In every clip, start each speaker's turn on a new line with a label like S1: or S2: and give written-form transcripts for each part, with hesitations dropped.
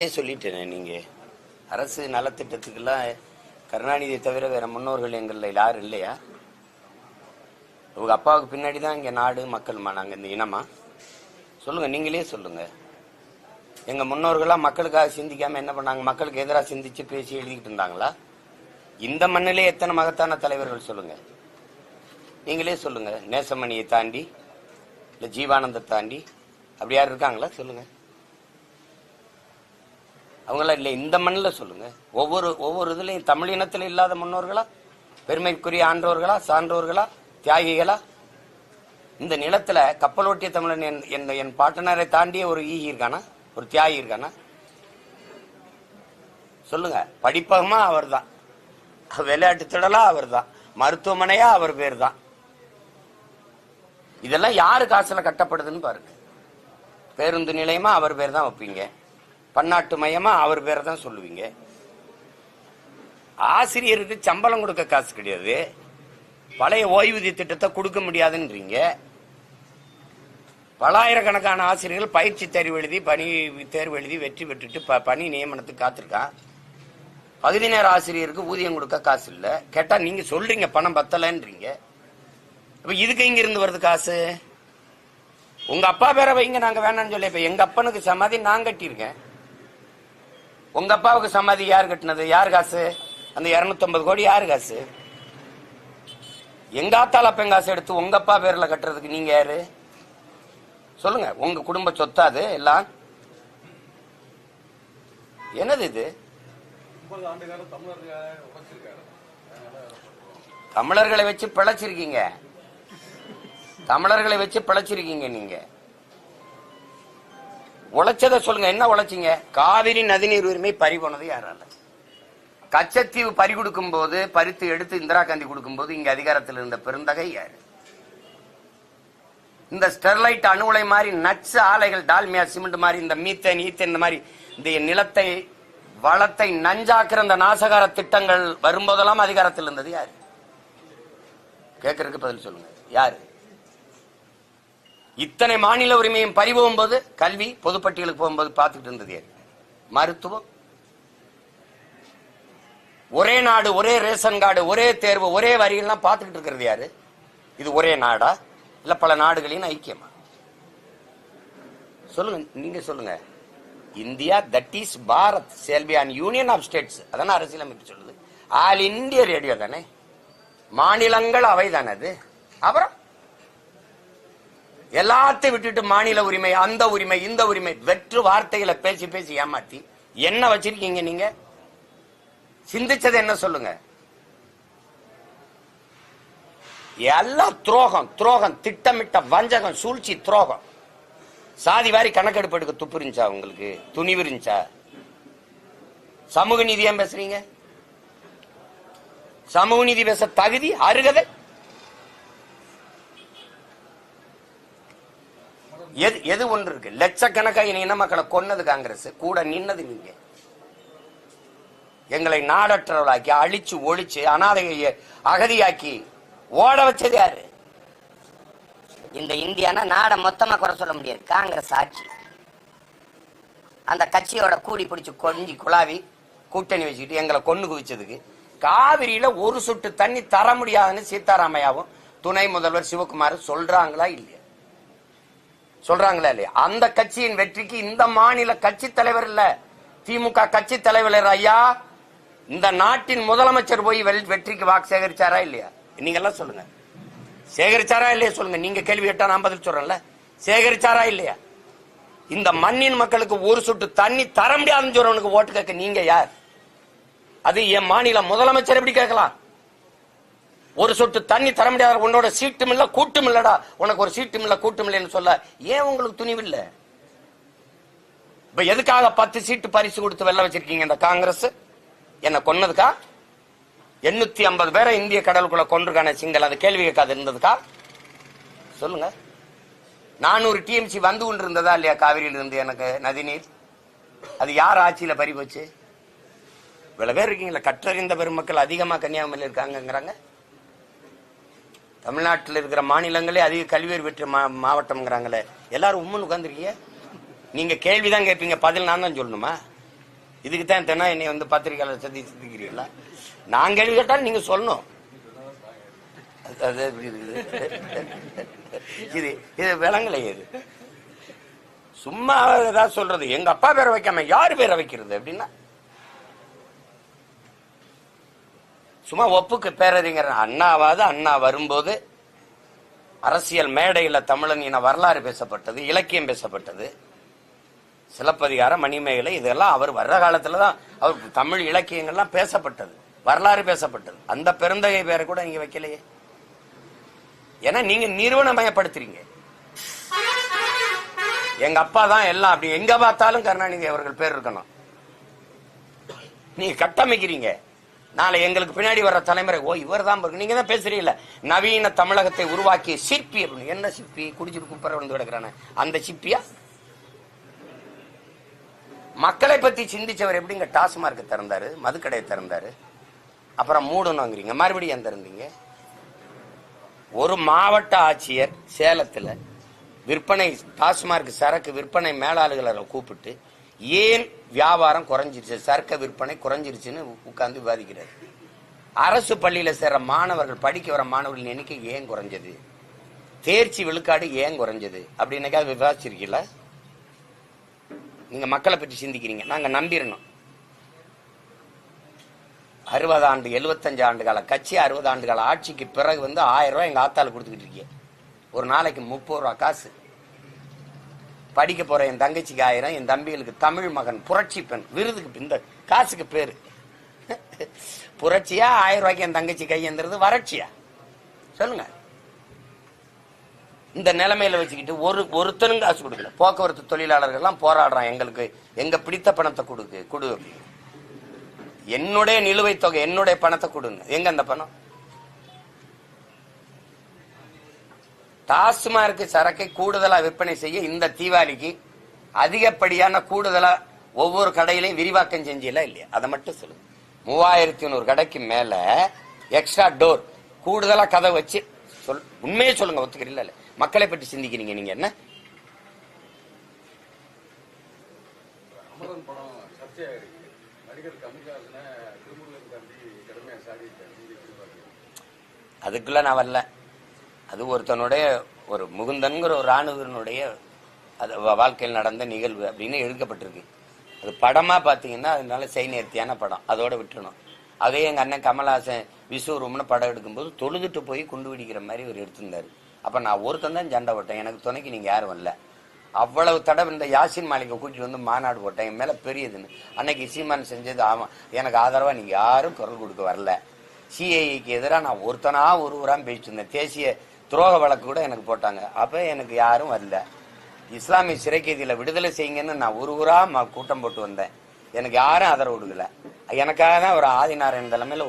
S1: சொல்லிட்டேன். நீங்க அரசு நலத்திட்டத்துக்கெல்லாம் கருணாநிதியை தவிர வேற முன்னோர்கள் எங்கள்ல யாரும் இல்லையா? உங்க அப்பாவுக்கு பின்னாடி தான் இங்க நாடு மக்கள்மா, நாங்க இந்த இனமா? சொல்லுங்க, நீங்களே சொல்லுங்க. எங்க முன்னோர்களா மக்களுக்காக சிந்திக்காம என்ன பண்ணாங்க? மக்களுக்கு எதிராக சிந்திச்சு பேசி எழுதிக்கிட்டு இருந்தாங்களா? இந்த மண்ணிலே எத்தனை மகத்தான தலைவர்கள் சொல்லுங்க, நீங்களே சொல்லுங்க. நேசமணியை தாண்டி இல்ல ஜீவானந்த தாண்டி அப்படி யார் இருக்காங்களா? சொல்லுங்க. அவங்களாம் இல்லை. இந்த மண்ணில் சொல்லுங்க. ஒவ்வொரு இதுலையும் தமிழ் இனத்தில் இல்லாத முன்னோர்களா, பெருமைக்குரிய ஆன்றோர்களா, சான்றோர்களா, தியாகிகளா? இந்த நிலத்துல கப்பலோட்டிய தமிழன் என் பாட்டனரை தாண்டிய ஒரு ஈகி இருக்கானா? ஒரு தியாகி இருக்கானா? சொல்லுங்க. படிப்பகமா அவர் தான், விளையாட்டு திடலா அவர் தான், மருத்துவமனையா அவர் பேர் தான். இதெல்லாம் யாரு காசுல கட்டப்படுதுன்னு பாருங்க. பேருந்து நிலையமா அவர் பேர் தான் வைப்பீங்க, பன்னாட்டு மையமா அவர் பேரை தான் சொல்லுவீங்க. ஆசிரியருக்கு சம்பளம் கொடுக்க காசு கிடையாது, பழைய ஓய்வூதிய திட்டத்தை கொடுக்க முடியாதுன்றீங்க. பலாயிரக்கணக்கான ஆசிரியர்கள் பயிற்சி தேர்வு எழுதி தேர்வு எழுதி வெற்றி பெற்றுட்டு பணி நியமனத்துக்கு காத்திருக்கான். பகுதி நேர ஆசிரியருக்கு ஊதியம் கொடுக்க காசு இல்லை. கேட்டா நீங்க சொல்றீங்க பணம் பத்தலன்றீங்க. இப்ப இதுக்கு இங்க இருந்து வருது காசு? உங்க அப்பா பேரை வைங்க, நாங்க வேணாம்னு சொல்லி. இப்ப எங்க அப்பனுக்கு சமாதி நான் கட்டியிருக்கேன். உங்க அப்பாவுக்கு சமாதி யார் கட்டினது? யார் காசு? அந்த 250 கோடி யாரு காசு? எங்க ஆத்தால அப்பன் காசு எடுத்து உங்க அப்பா பேர்ல கட்டுறதுக்கு நீங்க யாரு? சொல்லுங்க. உங்க குடும்ப சொத்தாது எல்லாம்? என்னது இது? தமிழர்களை வச்சு பிழைச்சிருக்கீங்க, தமிழர்களை வச்சு பிழைச்சிருக்கீங்க. நீங்க உழைச்சத சொல்லுங்க. என்ன உழைச்சிங்க? காவிரி நதிநீர் உரிமை பறி போனது யாரால? கச்சத்தீவு பறி கொடுக்கும் போது, பறித்து எடுத்து இந்திரா காந்தி கொடுக்கும் போது இங்க அதிகாரத்தில் இருந்த பெருந்தகை யாரு? இந்த ஸ்டெர்லைட் அணு உலை மாதிரி நச்சு ஆலைகள், டால்மியா சிமெண்ட் மாதிரி, இந்த மீத்தேன் ஈத்தேன் இந்த மாதிரி இந்த நிலத்தை வளத்தை நஞ்சாக்குற இந்த நாசகார திட்டங்கள் வரும்போதெல்லாம் அதிகாரத்தில் இருந்தது யாரு? கேட்கறதுக்கு பதில் சொல்லுங்க. யாரு? இத்தனை மாநில உரிமையும் பறிபோகும் போது, கல்வி பொதுப்பட்டியலுக்கு போகும்போது பார்த்துட்டு இருந்தது யாரு? மருத்துவம், ஒரே நாடு, ஒரே ரேஷன் கார்டு, ஒரே தேர்வு, ஒரே வரிகள்லாம் பார்த்துக்கிட்டு இருக்கிறது யாரு? இது ஒரே நாடா இல்ல பல நாடுகளின் ஐக்கியமா? சொல்லுங்க, நீங்க சொல்லுங்க. India that is Bharat shall be an union of states. அதான அரசியலமைப்பு சொல்லுது. ஆல் இந்திய ரேடியோ தானே, மாநிலங்கள் அவை தானே அது. அப்புறம் எல்லாத்தையும் விட்டுட்டு மாநில உரிமை, அந்த உரிமை, இந்த உரிமை, வெற்று வார்த்தைகளை பேசி பேசி ஏமாத்தி என்ன வச்சிருக்கீங்க நீங்க? சிந்திச்சது என்ன சொல்லுங்க? எல்லாம் துரோகம், துரோகம், திட்டமிட்ட வஞ்சகம், சூழ்ச்சி, துரோகம். சாதி வாரி கணக்கெடுப்பு எடுக்க துப்பு இருந்துச்சா உங்களுக்கு? துணிவு இருந்துச்சா? சமூக நீதி ஏன் பேசுறீங்க? சமூக நீதி பேச தகுதி, அருகதை எது ஒன்று இருக்கு? லட்சக்கணக்கான இன மக்களை கொன்னது காங்கிரஸ், கூட நின்னது நீங்க. எங்களை நாடற்றவளாக்கி, அழிச்சு ஒழிச்சு, அனாதையை அகதியாக்கி ஓட வச்சது யாரு?
S2: இந்த இந்தியானா நாட மொத்தமா குறை சொல்ல முடியாது. காங்கிரஸ் ஆட்சி, அந்த கட்சியோட கூடி பிடிச்சு கொஞ்சி குழாவி கூட்டணி வச்சுக்கிட்டு எங்களை கொண்டு குவிச்சதுக்கு காவிரியில ஒரு சொட்டு தண்ணி தர முடியாதுன்னு சீதாராமையாவும் துணை முதல்வர் சிவகுமார் சொல்றாங்களா இல்லையா? சொல்றாங்களா இல்லையா? அந்த கட்சியின் வெற்றிக்கு இந்த மாநில கட்சி தலைவர் இல்ல, திமுக கட்சி தலைவர் ஐயா, இந்த நாட்டின் முதலமைச்சர் போய் வெற்றிக்கு வாக்கு சேகரிச்சாரா இல்லையா? நீங்க எல்லாம் சொல்லுங்க. சேகரிச்சாரா இல்லையா சொல்லுங்க. நீங்க கேள்வி கேட்டா நான் பதில் சொல்றேன்ல. சேகரிச்சாரா இல்லையா? இந்த மண்ணின் மக்களுக்கு ஒரு சொட்டு தண்ணி தர முடியாதுன்னு சொல்றவனுக்கு ஓட்டு கேட்க நீங்க யார்? அது என் மாநில முதலமைச்சர் எப்படி கேட்கலாம்? ஒரு சொட்டு தண்ணி தர முடியாத உன்னோட சீட்டும் இல்ல கூட்டும் இல்லடா, உனக்கு ஒரு சீட்டும் இல்ல கூட்டும் இல்லைன்னு சொல்ல ஏன் உங்களுக்கு துணிவு இல்ல? இப்ப எதுக்காக 10 சீட்டு பரிசு கொடுத்து வெல்ல வச்சிருக்கீங்க இந்த காங்கிரஸ்? என்ன கொன்னதுக்கா? 850 பேரை இந்திய கடலுக்குள்ள கொண்டிருக்கான சிங்கள், அது கேள்வி கேட்காது இருந்ததுக்கா? சொல்லுங்க. 400 டிஎம்சி வந்து கொண்டு இருந்ததா இல்லையா காவிரியில இருந்து எனக்கு நதிநீர்? அது யார் ஆட்சியில பறி போச்சு? இவ்வளவு பேர் இருக்கீங்களா, கற்றறிந்த பெருமக்கள் அதிகமா கன்னியாகுமரியில் இருக்காங்கிறாங்க. தமிழ்நாட்டில் இருக்கிற மாநிலங்களே அதிக கல்வியர் பெற்ற மாவட்டம்ங்கிறாங்களே. எல்லாரும் உம்முன்னு உட்காந்துருக்கீங்க. நீங்க கேள்விதான் கேட்பீங்க, பதில் நான் தான் சொல்லணுமா?
S1: இதுக்கு தான் தென்னா என்னை வந்து பத்திரிகையாளர் சந்திக்கிறீங்களா? நான் கேள்வி கேட்டாலும் நீங்க சொல்லணும். அது எப்படி இருக்குது? இது இது விலங்கலை. இது சும்மா ஏதாவது சொல்றது. எங்க அப்பா பேரை வைக்காம யாரு பேரை வைக்கிறது அப்படின்னா சும்மா ஒப்புக்கு பேரறிஞர் அண்ணாவாது. அண்ணா வரும்போது அரசியல் மேடையில் தமிழன் இன வரலாறு பேசப்பட்டது, இலக்கியம் பேசப்பட்டது, சிலப்பதிகாரம், மணிமேகலை, இதெல்லாம் அவர் வர்ற காலத்துலதான் அவர் தமிழ் இலக்கியங்கள்லாம் பேசப்பட்டது, வரலாறு பேசப்பட்டது. அந்த பெருந்தகை பேரை கூட நீங்க வைக்கலையே. ஏன்னா நீங்க நிறுவனமயப்படுத்துறீங்க. எங்க அப்பா தான் எல்லாம், அப்படி எங்க பார்த்தாலும் கருணாநிதி அவர்கள் பேர் இருக்கணும். நீங்க கட்டமைக்கிறீங்க. நாளை எங்களுக்கு பின்னாடி வர்ற தலைமுறை ஓ இவர் தான் நீங்க தான் பேசுறீங்களா நவீன தமிழகத்தை உருவாக்கிய சிற்பி அப்படின்னு. என்ன சிற்பி? குடிச்சிட்டு குப்பரை வந்து கிடக்குறான அந்த சிற்பியா? மக்களை பத்தி சிந்திச்சவர் எப்படிங்க டாஸ்மார்க் திறந்தாரு, மதுக்கடையை திறந்தாரு, அப்புறம் மூடணுங்கிறீங்க, மறுபடியும் திறந்தீங்க. ஒரு மாவட்ட ஆட்சியர் சேலத்துல விற்பனை டாஸ்மார்க் சரக்கு விற்பனை மேலாளர்களை கூப்பிட்டு ஏன் வியாபாரம் குறைஞ்சிருச்சு, சரக்கு விற்பனை குறைஞ்சிருச்சுன்னு உட்கார்ந்து விவாதிக்கிறார். அரசு பள்ளியில சேர்ற மாணவர்கள், படிக்க வர மாணவர்களின் எண்ணிக்கை ஏன் குறைஞ்சது, தேர்ச்சி விழுக்காடு ஏன் குறைஞ்சது அப்படின்னு விவாதிச்சிருக்கீங்களா? நீங்க மக்களை பற்றி சிந்திக்கிறீங்க, நாங்க நம்பிடணும். 60 ஆண்டு 75 ஆண்டு கால கட்சி, 60 ஆண்டு கால ஆட்சிக்கு பிறகு வந்து 1000 ரூபாய் எங்க ஆத்தால கொடுத்துக்கிட்டு இருக்கீங்க. ஒரு நாளைக்கு 30 ரூபா காசு. படிக்க போற என் தங்கச்சிக்கு 1000, என் தம்பிகளுக்கு தமிழ் மகன் புரட்சி பெண் விருதுக்கு இந்த காசுக்கு பேரு புரட்சியா? 1000 ரூபாய்க்கு என் தங்கச்சி கையெழுந்துறது வறட்சியா? சொல்லுங்க. இந்த நிலைமையில வச்சுக்கிட்டு ஒருத்தனும் காசு கொடுக்கல. போக்குவரத்து தொழிலாளர்கள் எல்லாம் போராடுறான், எங்களுக்கு எங்க பிடித்த பணத்தை கொடு, என்னுடைய நிலுவைத் தொகை, என்னுடைய பணத்தை கொடுங்க. எங்க அந்த பணம்? டாஸ்மார்க் சரக்கை கூடுதலா விற்பனை செய்ய இந்த தீபாவளிக்கு அதிகப்படியான கூடுதலா ஒவ்வொரு கடையிலையும் விரிவாக்கம் செஞ்சீங்களா இல்லையா? அதை மட்டும் சொல்லுங்க. 3100 கடைக்கு மேல எக்ஸ்ட்ரா டோர் கூடுதலா கதை வச்சு உண்மையே சொல்லுங்க. ஒத்துக்கிறீங்களா இல்ல? மக்களை பற்றி சிந்திக்கிறீங்க நீங்க. என்ன அதுக்குள்ள நான் வரல. அது ஒருத்தனுடைய ஒரு முகுந்தன்கிற ஒரு ராணுவனுடைய வாழ்க்கையில் நடந்த நிகழ்வு அப்படின்னு எழுதப்பட்டிருக்கு. அது படமா பாத்தீங்கன்னா அதனால நேர்த்தியான படம், அதோட விட்டுணும். அதே எங்க அண்ணன் கமல்ஹாசன் விஸ்வரூம்னு படம் எடுக்கும்போது தொழுதுட்டு போய் குண்டு வெடிக்கிற மாதிரி ஒரு எடுத்திருந்தாரு. அப்ப நான் ஒருத்தன் தான் சண்டை போட்டேன், எனக்கு துணைக்கு நீங்க யாரும் வரல. அவ்வளவு தடவை இந்த யாசின் மாளிகை கூட்டிட்டு வந்து மாநாடு போட்டேன், என் மேல பெரியதுன்னு. அன்னைக்கு சீமான் செஞ்சது எனக்கு ஆதரவா நீங்க யாரும் குரல் கொடுக்க வரல. சிஐக்கு எதிராக நான் ஒருத்தனா ஒரு ஊராம் பேசிட்டு இருந்தேன். தேசிய துரோக வழக்கு கூட எனக்கு போட்டாங்க, அப்ப எனக்கு யாரும் வரல. இஸ்லாமிய சிறை கைதியில விடுதலை செய்யுங்கன்னு நான் ஒரு ஊரா கூட்டம் போட்டு வந்தேன், எனக்கு யாரும் ஆதரவு கொடுக்கல. எனக்காக தான் ஒரு ஆதிநாராயணன் தலைமையில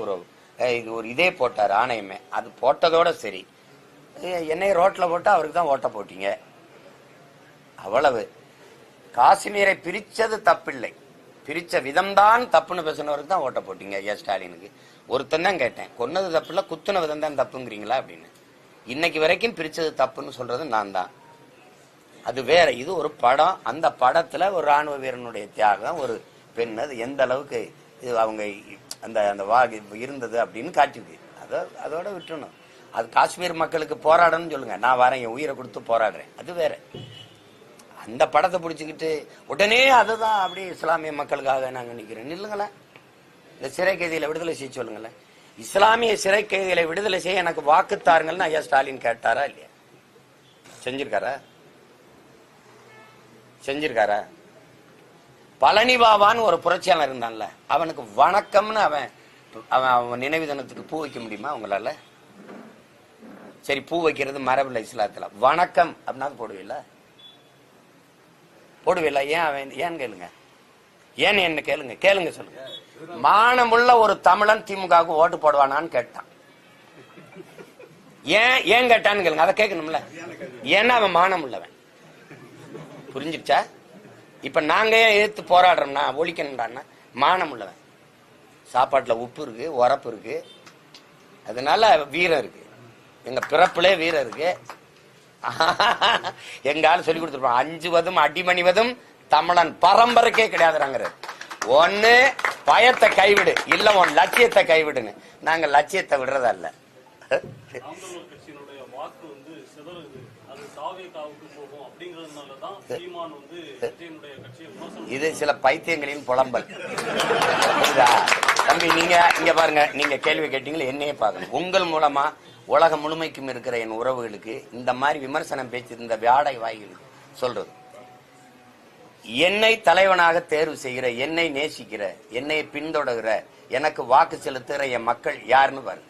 S1: ஒரு இதே போட்டார், ஆணையமே. அது போட்டதோட சரி, என்னை ரோட்ல போட்டா அவருக்கு தான் ஓட்ட போட்டீங்க, அவ்வளவு. காஷ்மீரை பிரிச்சது தப்பில்லை, பிரிச்ச விதம்தான் தப்புன்னு பேசினவருக்கு தான் ஓட்ட போட்டீங்க. ஐயா ஸ்டாலினுக்கு ஒருத்தன் தான் கேட்டேன், கொன்னது தப்பு இல்ல குத்துன விதம் தான் தப்புங்கிறீங்களா அப்படின்னு. இன்னைக்கு வரைக்கும் பிரிச்சது தப்புன்னு சொல்றது நான் தான். அது வேற, இது ஒரு படம். அந்த படத்துல ஒரு ராணுவ வீரனுடைய தியாகம், ஒரு பெண், அது எந்த அளவுக்கு அவங்க அந்த இருந்தது அப்படின்னு காட்டிருக்கு. அதோட விட்டுணும். அது காஷ்மீர் மக்களுக்கு போராடணும்னு சொல்லுங்க, நான் வரேன், என் உயிரை கொடுத்து போராடுறேன், அது வேற. அந்த படத்தை பிடிச்சுக்கிட்டு உடனே அதுதான் அப்படி இஸ்லாமிய மக்களுக்காக நாங்க நிக்கிறேன் இல்லைங்களேன். இந்த சிறை கைதிகளை விடுதலை செய்ய சொல்லுங்களேன். இஸ்லாமிய சிறை கைதிகளை விடுதலை செய்ய எனக்கு வாக்கு தாருங்கள்னு ஐயா ஸ்டாலின் கேட்டாரா இல்லையா? செஞ்சிருக்காரா? பழனி பாபான்னு ஒரு புரட்சியாளர் இருந்தான்ல, அவனுக்கு வணக்கம்னு அவன் நினைவு தினத்துக்கு பூ வைக்க முடியுமா உங்களால? சரி, பூ வைக்கிறது மரபில்லை இஸ்லாத்துல, வணக்கம் அப்படின்னா போடுவில்ல? ஏன் கேளுங்க, ஏன் என்ன கேளுங்க சொல்லுங்க. மானமுள்ள ஒரு தமிழன் திமுகவுக்கு ஓட்டு போடுவானான்னு கேட்டான். ஏன் கேட்டான்னு கேளுங்க, அதை கேட்கணும்ல. ஏன்னா அவன் மானம் உள்ளவன். புரிஞ்சிருச்சா? இப்ப நாங்க ஏன் எதிர்த்து போராடுறோம்னா, ஒழிக்கணும்டான்னா மானம் உள்ளவன். சாப்பாட்டுல உப்பு இருக்கு, உரப்பு இருக்கு, அதனால வீரம் இருக்கு. எங்க பிறப்புலே வீரம் இருக்கு. எங்க ஆள் சொல்லி கொடுத்துருப்பான், அஞ்சுவதும் அடிமணிவதும் தமிழன் பரம்பரைக்கே கிடையாதுறாங்க. ஒண்ணு பயத்தை கைவிடு, இல்ல உன் லட்சியத்தை கைவிடுன்னு. நாங்க லட்சியத்தை விடுறதல்ல. இது சில பைத்தியங்களின் புலம்பல். தம்பி நீங்க இங்க பாருங்க, நீங்க கேள்வி கேட்டீங்களா, என்னையே பாருங்க. உங்கள் மூலமா உலகம் முழுமைக்கும் இருக்கிற என் உறவுகளுக்கு இந்த மாதிரி விமர்சனம் பேச்சு இந்த வியாடை வாய்களுக்கு சொல்றது, என்னை தலைவனாக தேர்வு செய்கிற, என்னை நேசிக்கிற, என்னை பின்தொடர்கிற, எனக்கு வாக்கு செலுத்துகிற என் மக்கள் யாருன்னு பாருங்க.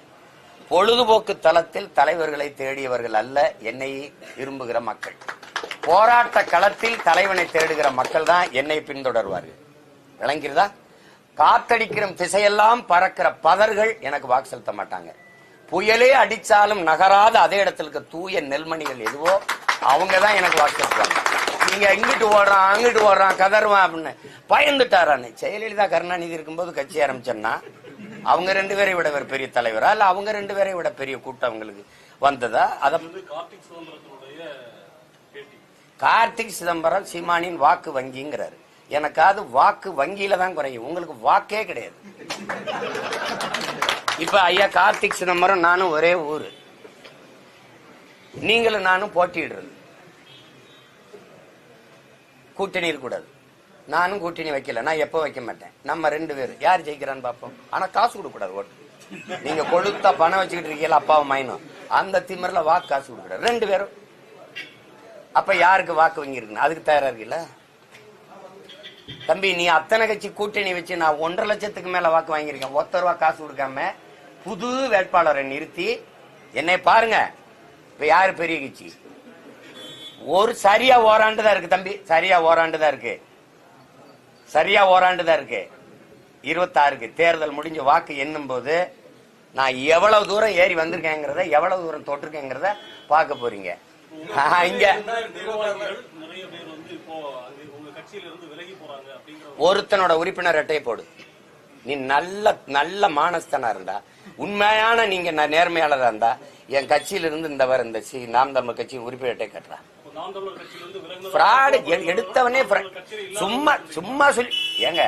S1: பொழுதுபோக்கு தளத்தில் தலைவர்களை தேடியவர்கள் அல்ல, என்னை விரும்புகிற மக்கள். போராட்ட களத்தில் தலைவனை தேடுகிற மக்கள் தான் என்னை பின்தொடர்வார்கள். விளங்கிறதா? காத்தடிக்கிற திசையெல்லாம் பறக்கிற பதர்கள் எனக்கு வாக்கு செலுத்த மாட்டாங்க. புயலே அடிச்சாலும் நகராத அதே இடத்துல தூய நெல்மணிகள் எதுவோ அவங்கதான் எனக்கு வாக்கு செலுத்துவாங்க. நீங்க இங்கிட்டு ஓடுறான் அங்கிட்டு ஓடுறான் கதறுவான் அப்படின்னு பயந்துட்டாரான்னு. ஜெயலலிதா கருணாநிதி இருக்கும்போது கட்சி ஆரம்பிச்சோன்னா அவங்க 2 பேரை விட ஒரு பெரிய தலைவரா இல்ல அவங்க 2 பேரை விட பெரிய கூட்டம் அவங்களுக்கு வந்ததா? அத கார்த்திக் சிதம்பரம் சீமானின் வாக்கு வங்கிங்கிறாரு. எனக்காவது வாக்கு வங்கியில தான் குறையும், உங்களுக்கு வாக்கே கிடையாது. இப்ப ஐயா கார்த்திக் சிதம்பரம் நானும் ஒரே ஊரு, நீங்களும் நானும் போட்டிடுறது, கூட்டணி இருக்கக்கூடாது. நானும் கூட்டணி வைக்கல, நான் எப்ப வைக்க மாட்டேன். நம்ம 2 பேர் யார் ஜெயிக்கிறான்னு பார்ப்போம். ஆனா காசு கொடுக்க கூடாது ஓட்டு. நீங்க கொடுத்தா பணம் வச்சுக்கிட்டு இருக்கீங்களா அப்பாவும் மைனும், அந்த திமிரில் வாக்கு காசு கொடுக்க கூடாது 2 பேரும். அப்ப யாருக்கு வாக்கு வங்கி இருக்குன்னு அதுக்கு தயாரா இருக்குல்ல தம்பி? நீ அத்தனை கட்சி கூட்டணி வச்சு நான் 1.5 லட்சத்துக்கு மேல வாக்கு வாங்கியிருக்கேன். ₹1 காசு கொடுக்காம புது வேட்பாளரை நிறுத்தி என்னை பாருங்க. இப்ப யாரு பெரிய கட்சி? ஒரு சரியா ஓராண்டுதான் இருக்கு தம்பி, சரியா ஓராண்டுதான் இருக்கு, சரியா ஓராண்டுதான் இருக்கு. 26க்கு தேர்தல் முடிஞ்ச வாக்கு எண்ணும் போது நான் எவ்வளவு தூரம் ஏறி வந்திருக்கேங்கிறத, எவ்வளவு தூரம் தொட்டிருக்கேங்கிறத பார்க்க போறீங்க. இங்க ஒருத்தனோட உறுப்பினர் அட்டையை போடு. நீ நல்ல நல்ல மானஸ்தனா இருந்தா, உண்மையான நீங்க நேர்மையாளரா இருந்தா, என் கட்சியில இருந்து இந்த வர இந்த நாம் தமிழர் கட்சி உறுப்பினர் அட்டை கட்டுறா. எடுத்தவனே சும்மா சும்மா சொல்லி ஏங்க,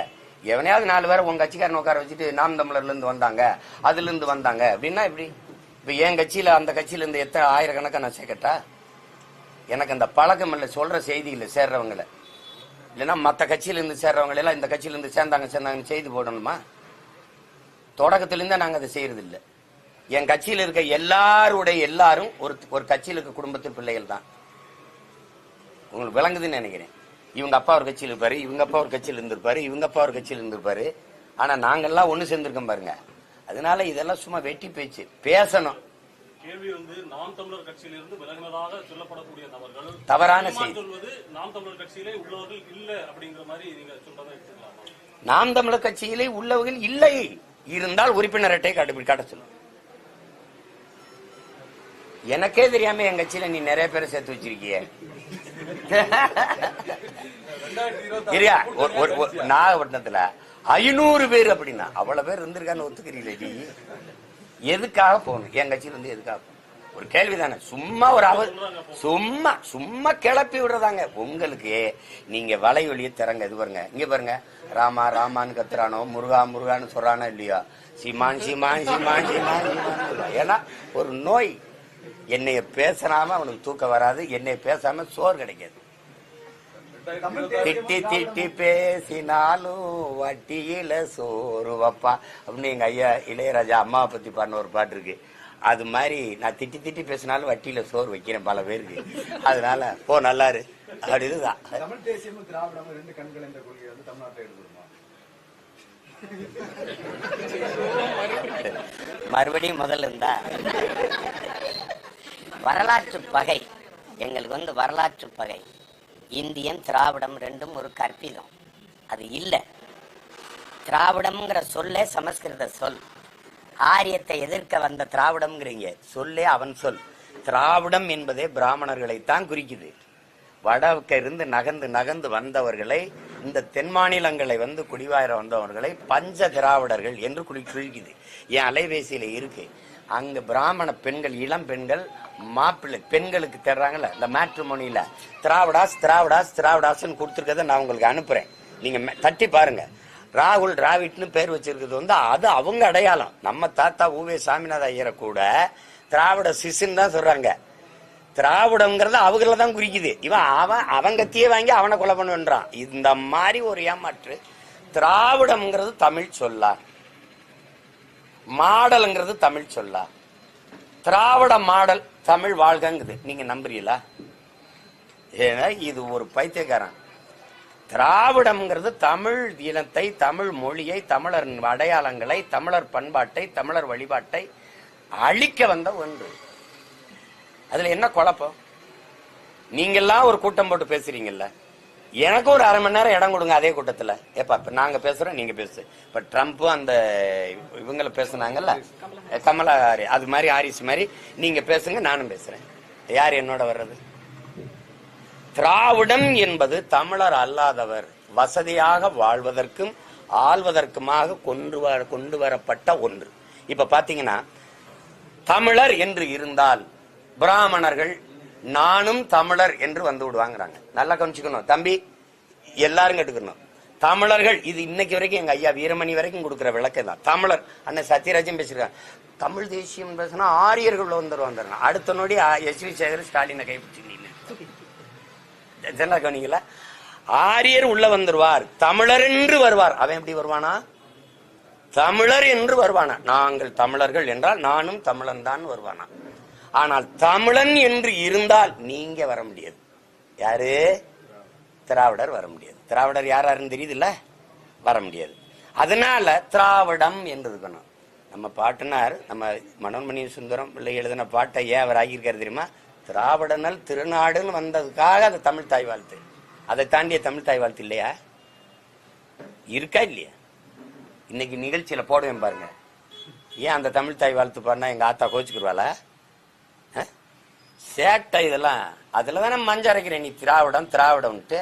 S1: எவனையாவது 4 பேரை உங்க கட்சிக்காரன் உட்கார வச்சுட்டு நாம் தமிழர்ல இருந்து வந்தாங்க அதுல இருந்து வந்தாங்க அப்படின்னா எப்படி? இப்ப என் கட்சியில அந்த கட்சியில இருந்து எத்தனை ஆயிரக்கணக்கா நான் சேர்க்கட்டா? எனக்கு அந்த பழக்கம் இல்லை, சொல்ற செய்தி இல்லை சேர்றவங்களை. இல்லைன்னா மற்ற கட்சியில இருந்து சேர்றவங்க எல்லாம் இந்த கட்சியில இருந்து சேர்ந்தாங்கன்னு செய்தி போடணுமா? தொடக்கத்திலிருந்தே நாங்க அதை செய்யறது இல்லை. என் கட்சியில இருக்க எல்லாரும் ஒரு கட்சியில இருக்க குடும்பத்து பிள்ளைகள் தான். உங்களுக்கு விளங்குதுன்னு நினைக்கிறேன். இவங்க அப்பா ஒரு கட்சியில் இருப்பாரு, இவங்க அப்பா ஒரு கட்சியில் இருந்திருப்பாரு, இவங்க அப்பா ஒரு கட்சியில் இருந்திருப்பாரு. ஆனா நாங்கெல்லாம் ஒண்ணு சேர்ந்திருக்கோம் பாருங்க. அதனால இதெல்லாம் சும்மா வெட்டி பேச்சு பேசணும்.
S3: கேள்வி நாம் தமிழர் கட்சியிலிருந்து விலகினதாக சொல்லப்படக்கூடிய நபர்கள்
S1: தவறான செய்தி.
S3: நாம் தமிழர் கட்சியிலே உள்ளவர்கள் இல்ல அப்படிங்கிற மாதிரி நீங்க சொல்றதை எடுத்துக்கலாமா?
S1: நாம் தமிழர் கட்சியிலே உள்ளவர்கள் இல்லை, இருந்தால் உறுப்பினர் அட்டை காட்ட சொல்லு. எனக்கே தெரியாம என் கட்சியில நீ நிறைய பேரை சேர்த்து வச்சிருக்கிய. நாகப்பட்டினத்துல 500 பேர் அப்படின்னா அவ்வளவு பேர் இருந்திருக்கான்னு ஒத்துக்கிறீங்களே? எதுக்காக போகணும் என் கட்சியில இருந்து? எதுக்காக? ஒரு கேள்விதானே. சும்மா ஒரு சும்மா சும்மா கிளப்பி விடுறதாங்க உங்களுக்கு. நீங்க வலைவெளியை திறங்க. இது பாருங்க, இங்க பாருங்க, ராமா ராமான்னு கத்துறானோ, முருகா முருகான்னு சொல்றானோ இல்லையா, சீமான் சீமான் சீமான் சீமான் சீமான். ஏன்னா ஒரு நோய். என்னைய பேசாம அவனுக்கு தூக்கம் வராது, என்னைய பேசாம சோறு கிடைக்காது. திட்டி திட்டி பேசினாலும் வட்டியில சோறு வப்பா அப்படின்னு எங்க ஐயா இளையராஜா அம்மாவை பத்தி பாடின ஒரு பாட்டு இருக்கு. அது மாதிரி நான் திட்டி திட்டி பேசினாலும் வட்டியில சோறு வைக்கிறேன் பல பேருக்கு. அதனால போ நல்லாரு அப்படின்னுதான்.
S4: தமிழ் தேசியமும் திராவிடமும் 2 கண்கள் என்ற கொள்கை தமிழ்நாட்டை எடுத்துருமா?
S2: மறுபடியும் முதல்ல இருந்தா வரலாற்று பகை எங்களுக்கு வரலாற்று பகை. இந்தியன் திராவிடம் 2ம் ஒரு கற்பிதம். அது இல்ல. திராவிடம்ங்கிற சொல்லே சமஸ்கிருத சொல். ஆரியத்தை எதிர்க்க வந்த திராவிடம்ங்கிறீங்க சொல்லே அவன் சொல். திராவிடம் என்பதே பிராமணர்களைத்தான் குறிக்குது. வடக்க இருந்து நகர்ந்து நகர்ந்து வந்தவர்களை, இந்த தென் மாநிலங்களை குடிவார வந்தவர்களை பஞ்ச திராவிடர்கள் என்று குறிக்குது. என் அலைபேசியில இருக்கு. அங்க பிராமண பெண்கள், இளம் பெண்கள் மாப்பிள்ளை பெண்களுக்கு தர்றாங்கல்ல இந்த மேட்ரிமோனியில, திராவிடாஸ் திராவிடாஸ் திராவிடாஸ்ன்னு கொடுத்துருக்கத நான் உங்களுக்கு அனுப்புறேன். நீங்க தட்டி பாருங்க.
S1: ராகுல் டிராவிட்னு பேர் வச்சிருக்கிறது வந்து அது அவங்க அடையாளம். நம்ம தாத்தா ஊவே சாமிநாத ஐயரை கூட திராவிட சிசுன்னு தான் சொல்றாங்க. திராவிடங்கிறது அவங்கள தான் குறிக்குது. இவன் அவன் கத்தியே வாங்கி அவனை கொலை பண்ணுன்றான். இந்த மாதிரி ஒரு ஏமாற்று. திராவிடம்ங்கிறது தமிழ் சொல்லா, மாடல்ங்கிறது தமிழ் சொல்லா. திராவிட மாடல் தமிழ் வாழ்கங்குது. நீங்க நம்புறீங்களா? ஏன்னா இது ஒரு பைத்தியக்காரன். திராவிடம்ங்கிறது தமிழ் இனத்தை, தமிழ் மொழியை, தமிழர் அடையாளங்களை, தமிழர் பண்பாட்டை, தமிழர் வழிபாட்டை அழிக்க வந்த ஒன்று. அதுல என்ன குழப்பம்? நீங்கெல்லாம் ஒரு கூட்டம் போட்டு பேசுறீங்கல்ல, எனக்கு ஒரு அரை மணி நேரம் இடம் கொடுங்க அதே கூட்டத்துல. ஏப்பா இப்ப நாங்க பேசுறோம், நீங்க பேசு. இப்ப ட்ரம்ப் அந்த இவங்களை பேசுனாங்கல்ல, கமலா அது மாதிரி ஆரிஸ் மாதிரி நீங்க பேசுங்க, நானும் பேசுறேன். யார் என்னோட வர்றது? திராவிடம் என்பது தமிழர் அல்லாதவர் வசதியாக வாழ்வதற்கும் ஆள்வதற்குமாக கொண்டு வரப்பட்ட ஒன்று. இப்ப பாத்தீங்கன்னா தமிழர் என்று இருந்தால் பிராமணர்கள் நானும் தமிழர் என்று வந்து விடுவாங்கிறாங்க. நல்லா கவனிச்சுக்கணும் தம்பி, எல்லாரும் கேட்டுக்கணும். தமிழர்கள் இது இன்னைக்கு வரைக்கும் எங்க ஐயா வீரமணி வரைக்கும் கொடுக்குற விளக்கம் தான். தமிழர் அண்ணன் சத்யராஜன் பேசிருக்காங்க. தமிழ் தேசியம் பேசினா ஆரியர்கள் வந்துருவாங்க. அடுத்த நொடி எஸ்.வி. சேகர் ஸ்டாலினை கைப்பிடிச்சிருக்கீங்க. கவனிங்களா? ஆரியர் உள்ள வந்துருவார், தமிழர் என்று வருவார். அவன் எப்படி வருவானா? தமிழர் என்று வருவானா? நாங்கள் தமிழர்கள் என்றால் நானும் தமிழன் தான் வருவானா? ஆனால் தமிழன் என்று இருந்தால் நீங்க வர முடியாது. யாரு? திராவிடர் வர முடியாது. திராவிடர் யாருன்னு தெரியுதுல்ல, வர முடியாது. அதனால திராவிடம் என்று இருக்கணும். நம்ம பாட்டனார், நம்ம மனோன்மணி சுந்தரம் பிள்ளை எழுதின பாட்டை ஏன் அவர் ஆகியிருக்காரு தெரியுமா? திராவிடனல் திருநாடுன்னு வந்ததுக்காக அது தமிழ் தாய் வாழ்த்து. அதை தாண்டிய தமிழ் தாய் வாழ்த்து இல்லையா? இருக்கா இல்லையா? இன்னைக்கு நிகழ்ச்சியில போடுவேன் பாருங்க. ஏன் அந்த தமிழ் தாய் வாழ்த்து பாருனா எங்க ஆத்தா கோச்சுக்குருவாளா? சேட்டை இதெல்லாம். அதுலதானே மஞ்ச அரைக்கிறேன். நீ திராவிடம் திராவிடம்ட்டு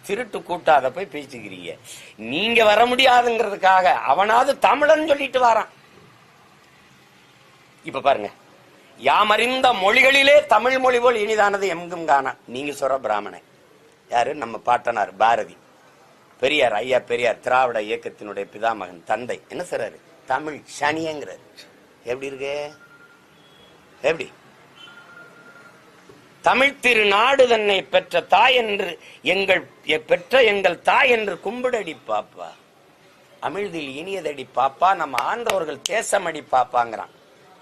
S1: திருட்டு கூட்டாத போய் பேசிக்கிறீங்க. நீங்க வர முடியாதுங்கிறதுக்காக அவனாவது தமிழன் சொல்லிட்டு வரான். இப்ப பாருங்க, யாமறிந்த மொழிகளிலே தமிழ் மொழி போல் இனிதானது எங்கும் காணா. நீங்க சொல்ற பிராமணன் யாரு? நம்ம பாட்டனார் பாரதி பெரியார், ஐயா பெரியார், திராவிட இயக்கத்தினுடைய பிதாமகன், தந்தை. என்ன சொல்றாரு? தமிழ் சனியங்கிறாரு. எப்படி இருக்கு? எப்படி? தமிழ் திருநாடு தன்னை பெற்ற தாய் என்று எங்கள் தாய் என்று கும்பிடடி பாப்பா, அமிழ்தில் இனியதடி பாப்பா, நம்ம ஆண்டவர்கள் தேசமடி பாப்பாங்கிறான்.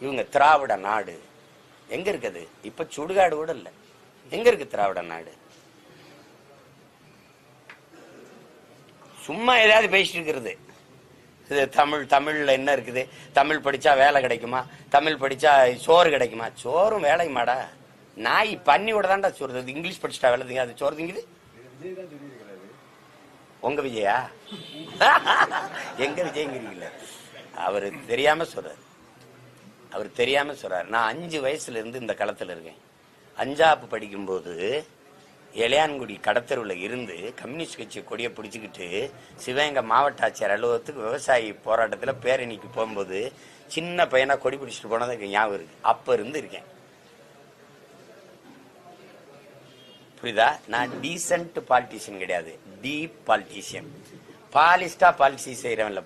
S1: இவங்க திராவிட நாடு எங்க இருக்குது? இப்ப சுடுகாடு கூட இல்ல. எங்க இருக்கு திராவிட நாடு? சும்மா ஏதாவது பேசிட்டு இருக்கிறது. தமிழ்ல என்ன இருக்குது? தமிழ் படிச்சா வேலை கிடைக்குமா? தமிழ் படிச்சா சோறு கிடைக்குமா? சோறும் வேலையுமாடா? நாய் பண்ணி விட தான்டா சோறு. இங்கிலீஷ் படிச்சுட்டா வேலை அது சோறு திங்குது. உங்க விஜயா? எங்க விஜயங்கிறீங்கள? அவரு தெரியாம சொல்றாரு. அவர் தெரியாம சொல்றாரு. நான் 5 வயசுல இருந்து இந்த களத்துல இருக்கேன். 5ஆப்பு படிக்கும்போது இளையான்குடி கடத்தருவுல இருந்து கம்யூனிஸ்ட் கட்சி கொடியை பிடிச்சுக்கிட்டு சிவகங்கை மாவட்ட ஆட்சியர் அலுவலகத்துக்கு விவசாயி போராட்டத்துல பேரணிக்கு போகும்போது சின்ன பையனா கொடி பிடிச்சிட்டு போனது ஞாபகம் இருக்கு. அப்ப இருந்து இருக்கேன். புரியுதா? நான் டீசென்ட் பாலிட்டிஷியன் கிடையாது, டீப் பாலிட்டிஷியன். பாலிஸ்டா பாலிசி செய்யறவன் இல்ல,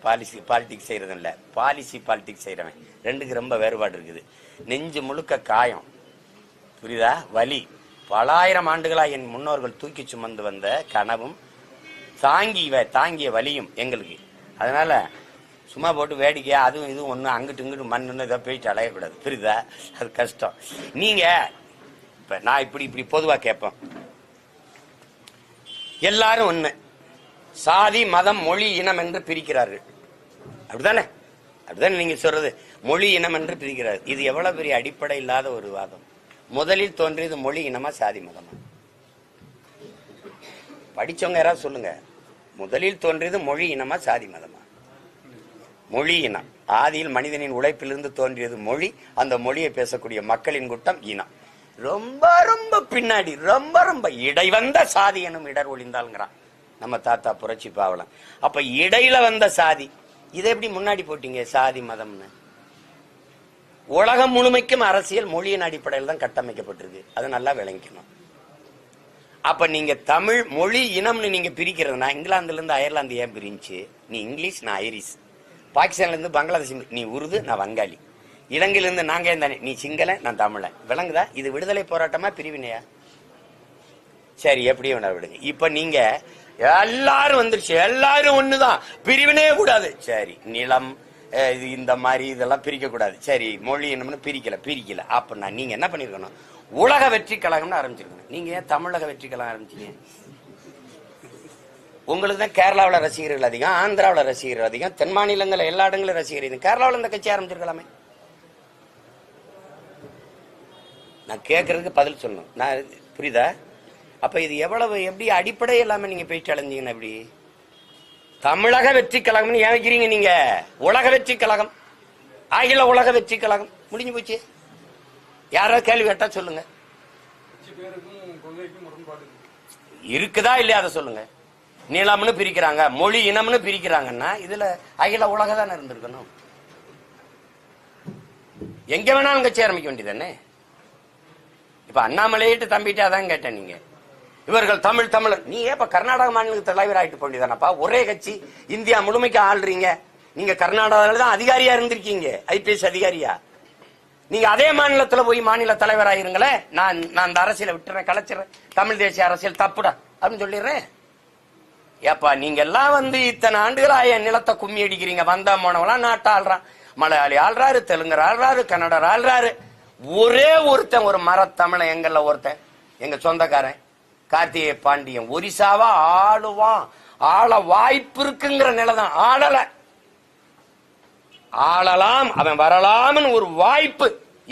S1: பாலிடிக்ஸ் செய்யறவன் இல்ல, பாலிடிக்ஸ் செய்யறவன். ரெண்டுக்கு ரொம்ப வேறுபாடு இருக்குது. நெஞ்சு முழுக்க காயம், புரியுதா? வலி. பலாயிரம் ஆண்டுகளா என் முன்னோர்கள் தூக்கி சுமந்து வந்த கனவும் தாங்கிய வலியும் எங்களுக்கு. அதனால சும்மா போட்டு வேடிக்கையா அதுவும் இதுவும் ஒண்ணு அங்கிட்டு இங்கிட்டு மண்ணுன்னு இதை போயிட்டு அலையக்கூடாது. புரியுதா? அது கஷ்டம். நீங்க இப்ப நான் இப்படி பொதுவா கேட்பேன். எல்லாரும் ஒண்ணு, சாதி மதம் மொழி இனம் என்று பிரிக்கிறார்கள். அப்படிதானே? நீங்க சொல்றது மொழி இனம் என்று பிரிக்கிறார். இது எவ்வளவு பெரிய அடிப்படை இல்லாத ஒரு வாதம். முதலில் தோன்றியது மொழி இனமா சாதி மதமா? படிச்சவங்க யாராவது சொல்லுங்க. முதலில் தோன்றியது மொழி இனமா சாதி மதமா? மொழி இனம். ஆதியில் மனிதனின் உழைப்பிலிருந்து தோன்றியது மொழி. அந்த மொழியை பேசக்கூடிய மக்களின் கூட்டம் இனம். ரொம்ப ரொம்ப பின்னாடி ரொம்ப இடை வந்த சாதி எனும் இடர் ஒளிந்தாள்ங்கிறான் நம்ம தாத்தா புரட்சி பாவலாம். அப்ப இடையில வந்த சாதி, இதை எப்படி முன்னாடி போட்டீங்க சாதி மதம்னு? உலகம் முழுமைக்கும் அரசியல் மொழியின் அடிப்படையில் தான் கட்டமைக்கப்பட்டிருக்கு. அது நல்லா விளங்கிக்கணும். அப்ப நீங்க தமிழ் மொழி இனம்னு நீங்க பிரிக்கிறதுனா இங்கிலாந்துல இருந்து அயர்லாந்து ஏன் பிரிஞ்சு? நீ இங்கிலீஷ், நான் ஐரிஷ். பாகிஸ்தான்ல இருந்து பங்களாதேஷ், நீ உருது, நான் வங்காளி. இலங்கையில இருந்து நாங்க தானே, நீ சிங்களன், நான் தமிழன். விளங்குதா? இது விடுதலை போராட்டமா பிரிவினையா? சரி, எப்படியே வேணா விடுங்க. இப்ப நீங்க எல்லாரும் வந்துருச்சு, எல்லாரும் ஒண்ணுதான், பிரிவினையே கூடாது. சரி, நிலம் இந்த மாதிரி இதெல்லாம் பிரிக்க கூடாது. சரி, மொழி என்னம்னு பிரிக்கல. அப்படின்னா நீங்க என்ன பண்ணிருக்கணும்? உலக வெற்றி கழகம்னு ஆரம்பிச்சிருக்கணும். நீங்க ஏன் தமிழக வெற்றி கழகம் ஆரம்பிச்சீங்க? உங்களுக்கு தான் கேரளாவில் ரசிகர்கள் அதிகம், ஆந்திராவில் ரசிகர்கள் அதிகம், தென் மாநிலங்கள் எல்லா இடங்களும் ரசிகர்கள். கேரளாவில் இந்த கட்சி ஆரம்பிச்சிருக்கலாமே. நான் கேட்கறதுக்கு பதில் சொல்லணும். நான் புரியுதா? அப்ப இது எவ்வளவு எப்படி அடிப்படை இல்லாம நீங்க போயிட்டு அலைஞ்சீங்கன்னா எப்படி? தமிழக வெற்றி கழகம்னு ஏன் வைக்கிறீங்க நீங்க? உலக வெற்றி கழகம், அகில உலக வெற்றி கழகம் முடிஞ்சு போச்சு. யாராவது கேள்வி கேட்டா சொல்லுங்க. இருக்குதா இல்லையா அதை சொல்லுங்க. நிலம்னு பிரிக்கிறாங்க, மொழி இனம்னு பிரிக்கிறாங்கன்னா இதுல அகில உலக தானே இருந்திருக்கணும். எங்க வேணாலும் கட்சி ஆரம்பிக்க வேண்டியதானே. இப்ப அண்ணாமலையிட்டு தம்பிட்டு அதான் கேட்டேன். நீங்க இவர்கள் தமிழர், நீ ஏப்ப கர்நாடக மாநிலத்துக்கு தலைவர் ஆயிட்டு போண்டியதானப்பா? ஒரே கட்சி இந்தியா முழுமைக்கு ஆள்றீங்க. நீங்க கர்நாடகாவில தான் அதிகாரியா இருந்திருக்கீங்க, ஐபிஎஸ் அதிகாரியா. நீங்க அதே மாநிலத்துல போய் மாநில தலைவர் ஆயிருங்களே. நான் அந்த அரசியலை விட்டுறேன், கலைச்சிடறேன், தமிழ் தேசிய அரசியல் தப்புடா அப்படின்னு சொல்லிடுறேன். ஏப்பா நீங்க எல்லாம் வந்து இத்தனை ஆண்டுகளா என் நிலத்தை கும்மி அடிக்கிறீங்க. வந்தா போனவெல்லாம் நாட்டை ஆள்றான், மலையாளி ஆள்றாரு, தெலுங்கர் ஆள்றாரு, கன்னடர் ஆள்றாரு. ஒரே ஒருத்தன் ஒரு மரத்தமிழன் எங்கல்ல ஒருத்தன், எங்க சொந்தக்காரன் கார்த்திகை பாண்டியன் ஒரிசாவா ஆளுவான். ஆள வாய்ப்பு இருக்குங்கிற நிலைதான். ஆளலாம், அவன் வரலாம்னு ஒரு வாய்ப்பு.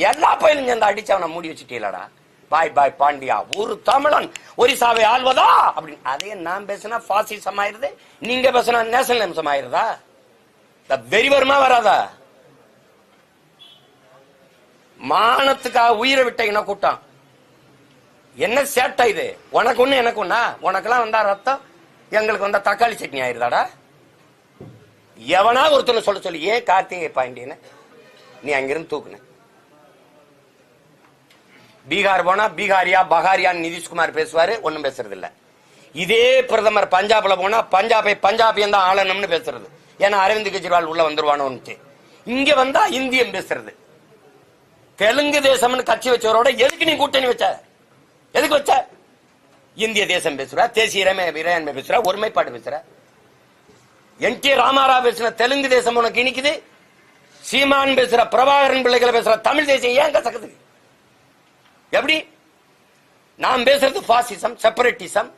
S1: எல்லா பயிலும் சேர்ந்து அடிச்சு அவனை மூடி வச்சுட்டீங்களடா. பாய் பாண்டியா ஒரு தமிழன் ஒரிசாவை ஆள்வதா அப்படின்னு. அதே நான் பேசினா பாசிசம் ஆயிருது, நீங்க பேசினா நேஷனலிசம் ஆயிருதா? வெறி வருமா வராதா? மானத்துக்காக உயிரை விட்ட இன கூட்டம். என்ன சேட்டை இது? உனக்கு ஒண்ணு எனக்கு ஒண்ணா? உனக்கெல்லாம் வந்தா ரத்தம், எங்களுக்கு வந்தா தக்காளி சட்னி ஆயிருதாடா? எவனா ஒருத்தர் சொல்ல சொல்லி ஏன் கார்த்திகை பாண்டியன நீ அங்கிருந்து தூக்குன? பீகார் போனா பீகாரியா பகாரியான்னு நிதிஷ்குமார் பேசுவாரு, ஒண்ணும் பேசுறது இல்ல. இதே பிரதமர் பஞ்சாப்ல போனா பஞ்சாபியன் தான் ஆளணும்னு பேசுறது. ஏன்னா அரவிந்த் கெஜ்ரிவால் உள்ள வந்துருவானு. இங்க வந்தா இந்தியன் பேசுறது. தெலுங்கு தேசம்னு கட்சி வச்சவரோட எதுக்கு நீ கூட்டணி வச்ச? எதுக்கு வச்ச? இந்திய தேசம் பேசுற, தேசிய இறையாண்மை பேசுற, ஒருமைப்பாடு பேசுற. என்.டி. ராமாராவ் பேசுற தெலுங்கு தேசம் உனக்கு இனிக்குது. சீமான் பேசுற, பிரபாகரன் பிள்ளைகளை பேசுற தமிழ் தேசியம் ஏன் கசக்குது? எப்படி? நாம் பேசுறது பாசிசம், செப்பரேட்டிசம்,